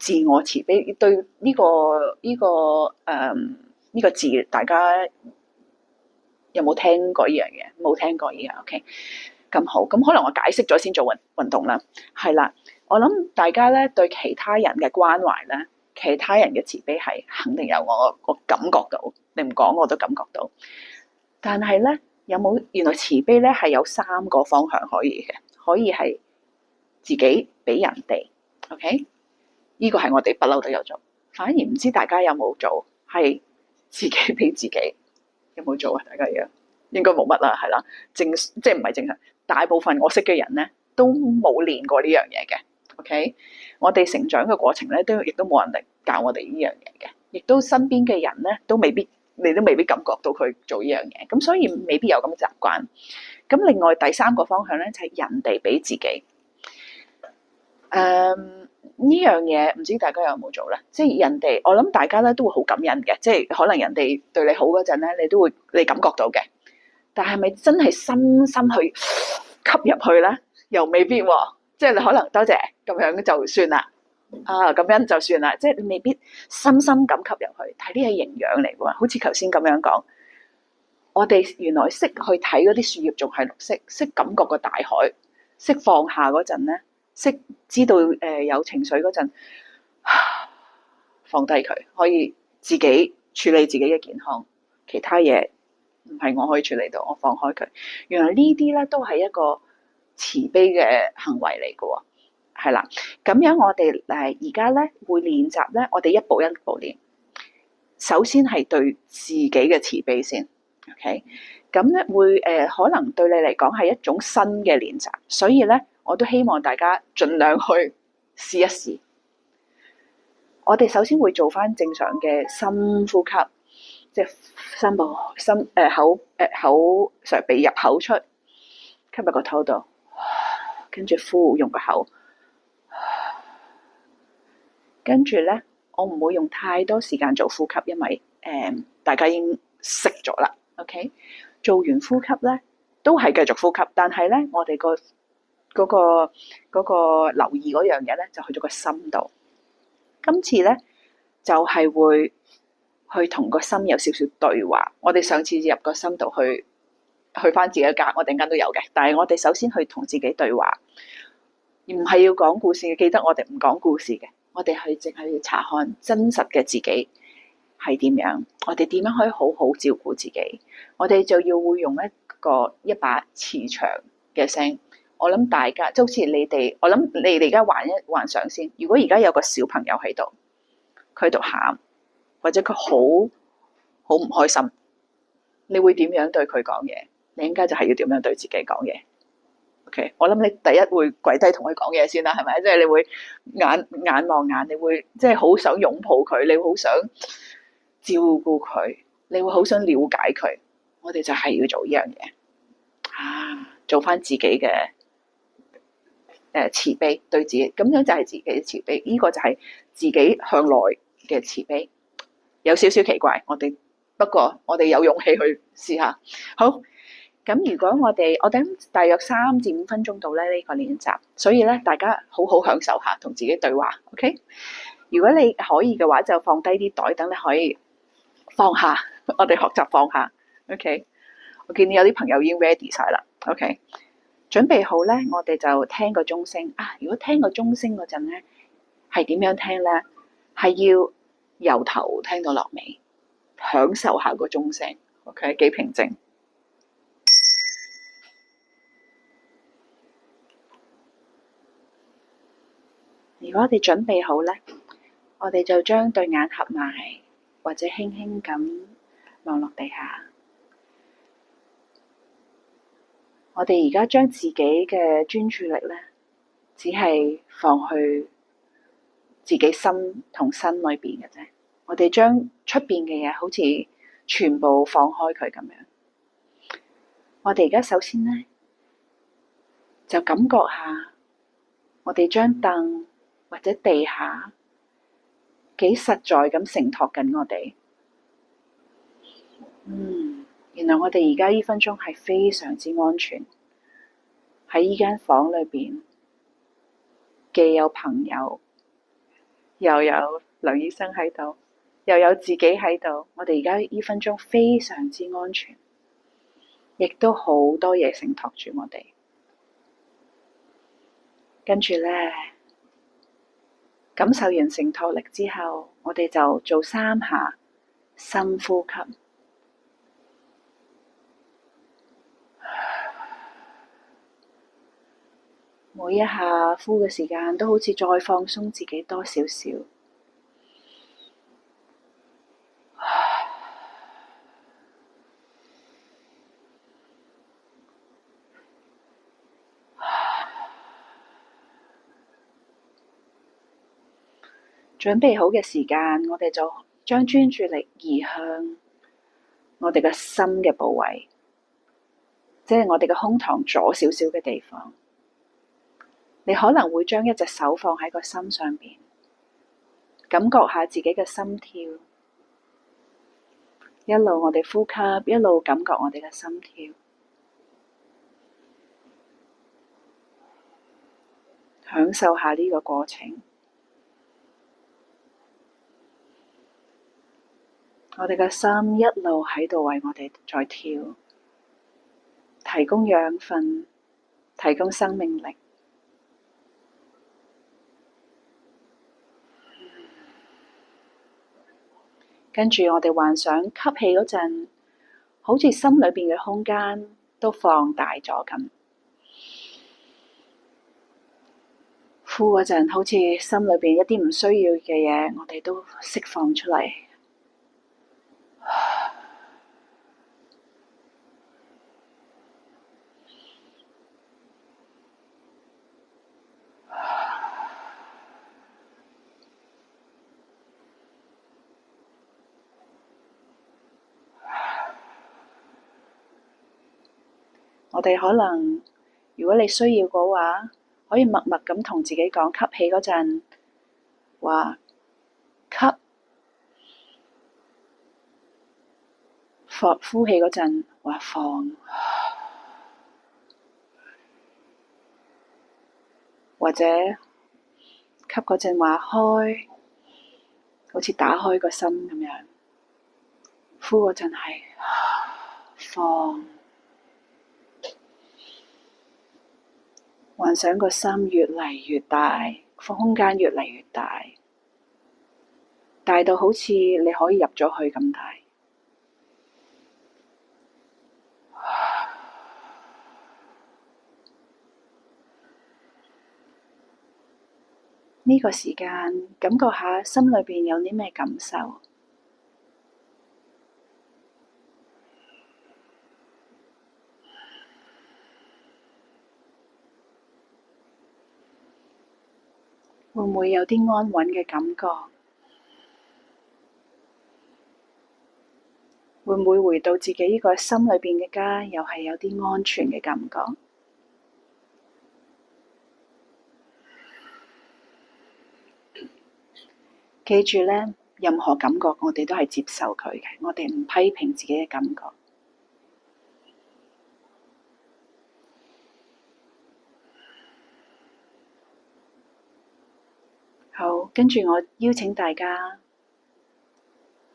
自我慈悲對呢個字，大家有冇聽過呢樣嘢？冇聽過呢樣 OK。咁好，咁可能我解釋咗先做運動啦。係啦，我諗大家咧對其他人嘅關懷咧，其他人嘅慈悲係肯定有我感覺到，你唔講我都感覺到。但係咧，有冇原來慈悲咧係有3個方向可以嘅，可以係自己俾人哋 OK。呢個係我哋不嬲都有做，反而唔知大家有冇做，係自己俾自己有冇做啊？大家應該冇乜啦，係啦，即係唔係正常。大部分我識嘅人咧都冇練過呢樣嘢嘅。OK，我哋成長嘅過程咧亦都冇人嚟教我哋呢樣嘢嘅，亦都身邊嘅人咧你都未必感覺到佢做呢樣嘢，咁所以未必有咁嘅習慣。咁另外第3個方向咧就係人哋俾自己。呢樣嘢唔知大家有冇做咧？即係人哋，我諗大家咧都會好感恩嘅，即係可能人哋對你好嗰陣咧，你感覺到嘅。但係咪真係深深去吸入去咧？又未必喎。即係你可能多謝咁樣就算啦，咁樣就算啦。即係你未必深深咁吸入去，睇啲係營養嚟喎。好似頭先咁樣講，我哋原來識去睇嗰啲樹葉仲係綠色，識感覺個大海，識放下嗰陣咧。識知道有情緒嗰陣，放低佢，可以自己處理自己嘅健康，其他嘢唔係我可以處理到，我放開佢。原來呢啲咧都係一個慈悲嘅行為嚟嘅喎，係啦。咁樣我哋而家咧會練習咧，我哋一步一步練。首先係對自己嘅慈悲先 ，OK。咁咧會可能對你嚟講係一種新嘅練習，所以咧。我都希望大家盡量去試一試。我哋首先會做翻正常嘅深呼吸，即係深部口上鼻入口出，吸入個肚度，跟住呼用個口。跟住咧，我唔會用太多時間做呼吸，因為大家已經識咗啦。OK， 做完呼吸咧，都係繼續呼吸，但係咧，我哋嗰個留意嗰樣嘢咧，就去咗個心度。今次咧就係會去同個心有少少對話。我哋上次入個心度去翻自己嘅格，我陣間都有嘅。但係我哋首先去同自己對話，而唔係要講故事嘅。記得我哋唔講故事嘅，我哋係淨係要查看真實嘅自己係點樣。我哋點樣可以好好照顧自己？我哋就要會用一把慈祥嘅聲。我諗大家就好似你哋，我諗你哋而家幻想先。如果而家有個小朋友喺度，佢喺度喊，或者佢好唔開心，你會點樣對佢講嘢？你應該就係要點樣對自己講嘢。OK， 我諗你第一會跪低同佢講嘢先啦，係咪？即係你會眼望眼，你會即係好想擁抱佢，你會好想照顧佢，你會好想了解佢。我哋就係要做呢樣嘢做翻自己嘅。慈悲對自己，咁樣就係自己嘅慈悲，呢個就係自己向內嘅慈悲，有少少奇怪，不過我哋有勇氣去試下。好，咁如果我等大約3至5分鐘到咧呢個練習，所以咧大家好好享受下同自己對話。OK， 如果你可以嘅話，就放低啲袋，等你可以放下。我哋學習放下。OK， 我見你有啲朋友已經 ready 晒啦。OK。準備好咧，我哋就聽個鐘聲如果聽個鐘聲嗰陣咧，係點樣聽咧？係要由頭聽到落尾，享受下個鐘聲。OK， 幾平靜。如果我哋準備好咧，我哋就將對眼合埋，或者輕輕咁望落地下。我哋而家將自己嘅專注力咧，只係放去自己心同身裏邊嘅啫。我哋將出邊嘅嘢好似全部放開佢咁樣。我哋而家首先咧，就感覺下我哋張凳或者地下幾實在咁承托緊我哋。原來我哋而家呢分鐘係非常之安全，喺呢間房裏邊，既有朋友，又有梁醫生喺度，又有自己喺度。我哋而家呢分鐘非常之安全，亦都好多嘢承托住我哋。跟住呢，感受完承托力之後，我哋就做3下深呼吸。每一下呼嘅時間都好似再放鬆自己多少少。準備好嘅時間，我哋就將專注力移向我哋嘅心嘅部位，即係我哋嘅胸膛左少少嘅地方。你可能會將一隻手放喺個心上邊，感覺下自己嘅心跳，一路我哋呼吸，一路感覺我哋嘅心跳，享受下呢個過程。我哋嘅心一路喺度為我哋在跳，提供養分，提供生命力。跟住我哋幻想吸氣嗰陣，好似心裏邊嘅空間都放大咗咁；呼嗰陣，好似心裏邊一啲唔需要嘅嘢，我哋都釋放出嚟。我哋可能，如果你需要嘅話，可以默默咁同自己講，吸氣嗰陣話吸，呼氣嗰陣話放，或者吸嗰陣話開，好似打開個心咁樣。呼嗰陣係放。幻想個心越嚟越大，空間越嚟越大，大到好似你可以入咗去咁大。呢個時間，感覺下心裏邊有啲咩感受？會唔會有啲安穩嘅感覺？會唔會回到自己呢個心裏邊嘅家，又係有啲安全嘅感覺？記住呢，任何感覺我哋都係接受佢嘅，我哋唔批評自己嘅感覺。好，跟住我邀請大家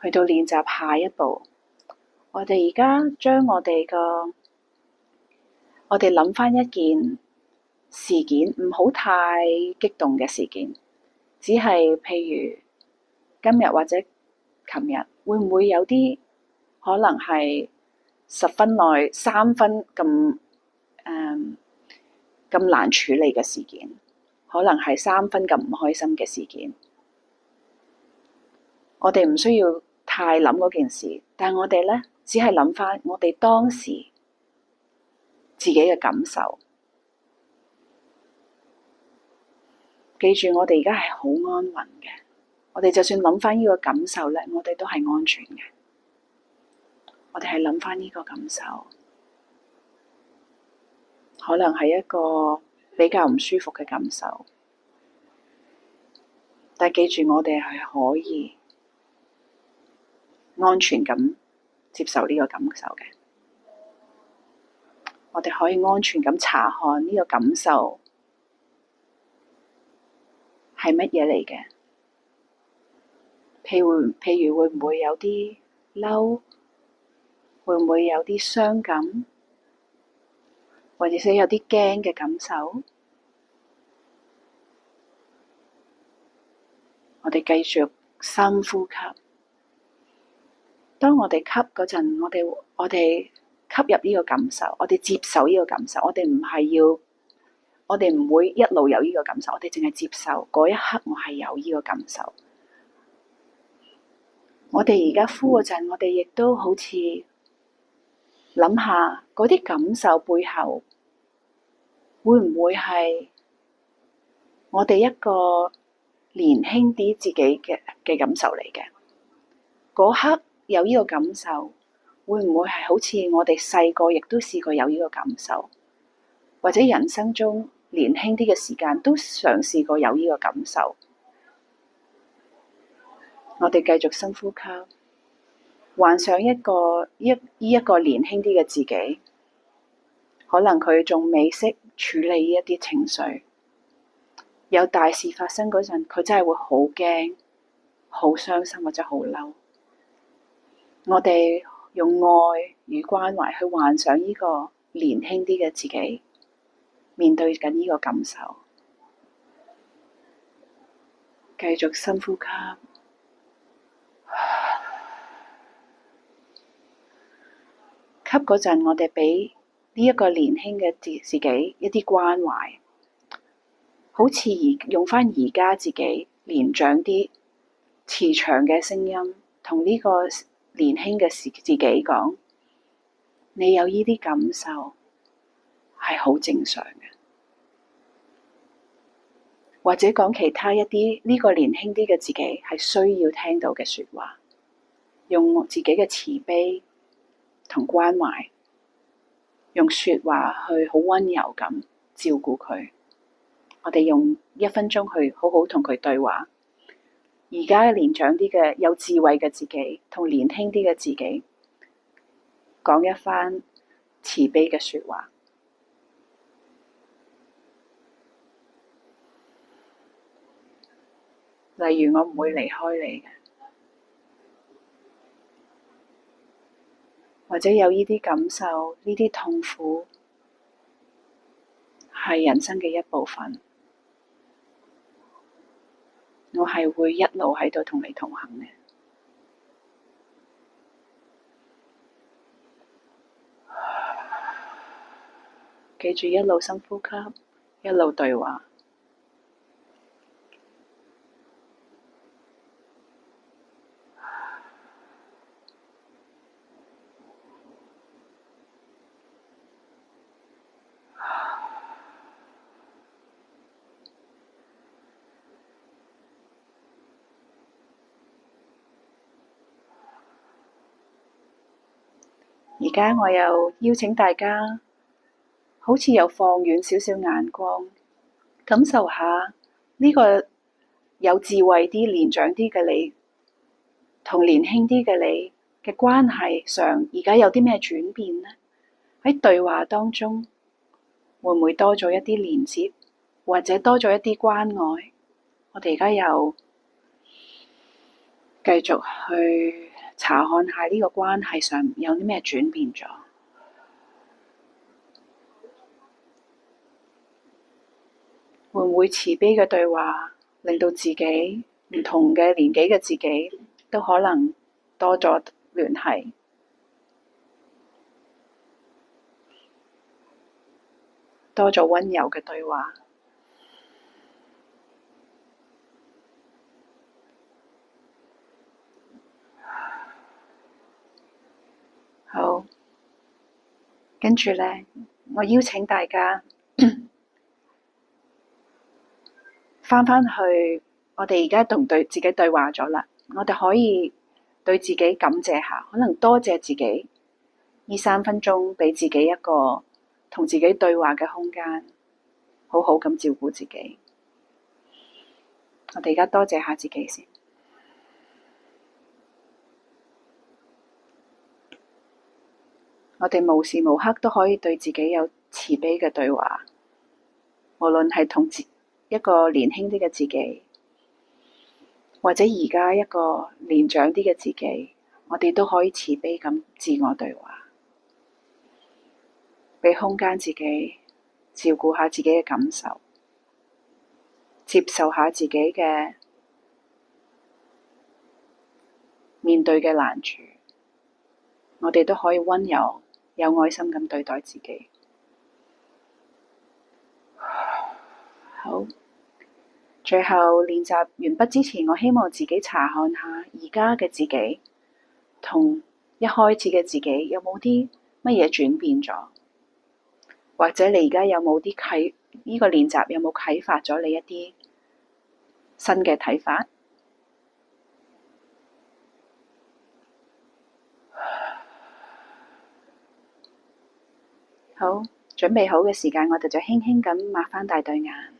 去到練習下一步。我哋而家將我哋諗返一件事件，唔好太激動嘅事件，只係譬如今日或者琴日，會唔會有啲可能係10分內3分咁難處理嘅事件，可能係3分咁唔開心嘅事件。我哋唔需要太諗嗰件事，但係我哋呢，只係諗返我哋當時自己嘅感受。記住，我哋而家係好安穩嘅。我哋就算諗返呢個感受呢，我哋都係安全嘅。我哋係諗返呢個感受，可能係一個比較唔舒服嘅感受，但記住，我哋係可以安全咁接受呢個感受嘅。我哋可以安全咁查看呢個感受係乜嘢嚟嘅。譬如會唔會有啲嬲？會唔會有啲傷感？或者有啲驚嘅感受？我哋繼續深呼吸。當我哋吸嗰陣，我哋吸入呢個感受，我哋接受呢個感受。我哋唔會一路有呢個感受，我哋淨係接受嗰一刻，我係有呢個感受。我哋而家呼嗰陣，我哋亦都好似諗下嗰啲感受背後，會唔會係我哋一個年輕啲自己嘅感受嚟嘅？嗰刻有呢個感受，會唔會係好似我哋細個亦都試過有呢個感受，或者人生中年輕啲嘅時間都嘗試過有呢個感受？我哋繼續深呼吸，幻想一個年輕啲嘅自己，可能佢仲未識處理呢一啲情緒，有大事發生嗰陣，佢真係會好驚、好傷心或者好嬲。我哋用愛與關懷去幻想呢個年輕啲嘅自己面對緊呢個感受，繼續深呼吸。吸嗰陣，我哋畀呢一個年輕嘅自己一啲關懷，好似用返而家自己年長啲、慈祥嘅聲音，同呢個年輕嘅自己講：你有呢啲感受係好正常嘅。或者講其他一啲呢個年輕啲嘅自己係需要聽到嘅說話，用自己嘅慈悲同關懷，用說話去好溫柔咁照顧佢。我哋用1分鐘去好好同佢對話。而家年長啲嘅有智慧嘅自己，同年輕啲嘅自己，講一番慈悲嘅說話。例如，我唔會離開你嘅，或者有呢啲感受，呢啲痛苦係人生嘅一部分。我係會一路喺度同你同行嘅。記住一路深呼吸，一路對話。而家我又邀請大家，好似又放遠少少眼光，感受下呢個有智慧啲、年長啲嘅你，同年輕啲嘅你嘅關係上，而家有啲咩轉變呢？喺對話當中，會唔會多咗一啲連接，或者多咗一啲關愛？我哋而家又繼續去查看下呢個關係上有啲咩轉變咗。會唔會慈悲嘅對話令到自己唔同嘅年紀嘅自己都可能多咗聯繫，多咗溫柔嘅對話？好，跟住咧，我邀請大家返去，我哋而家同自己對話咗啦，我哋可以對自己感謝下，可能多謝自己呢3分鐘畀自己一個同自己對話嘅空間，好好咁照顧自己。我哋而家多謝下自己先。我哋無時無刻都可以對自己有慈悲嘅對話，無論係同一個年輕啲嘅自己，或者而家一個年長啲嘅自己，我哋都可以慈悲咁自我對話，畀空間自己照顧下自己嘅感受，接受下自己嘅面對嘅難處，我哋都可以溫柔有愛心咁對待自己。好，最後練習完畢之前，我希望自己查看下而家嘅自己同一開始嘅自己有冇啲乜嘢轉變咗，或者你而家有冇啲呢個練習有冇啟發咗你一啲新嘅睇法？好，準備好嘅時間，我哋就輕輕咁擘翻大對眼。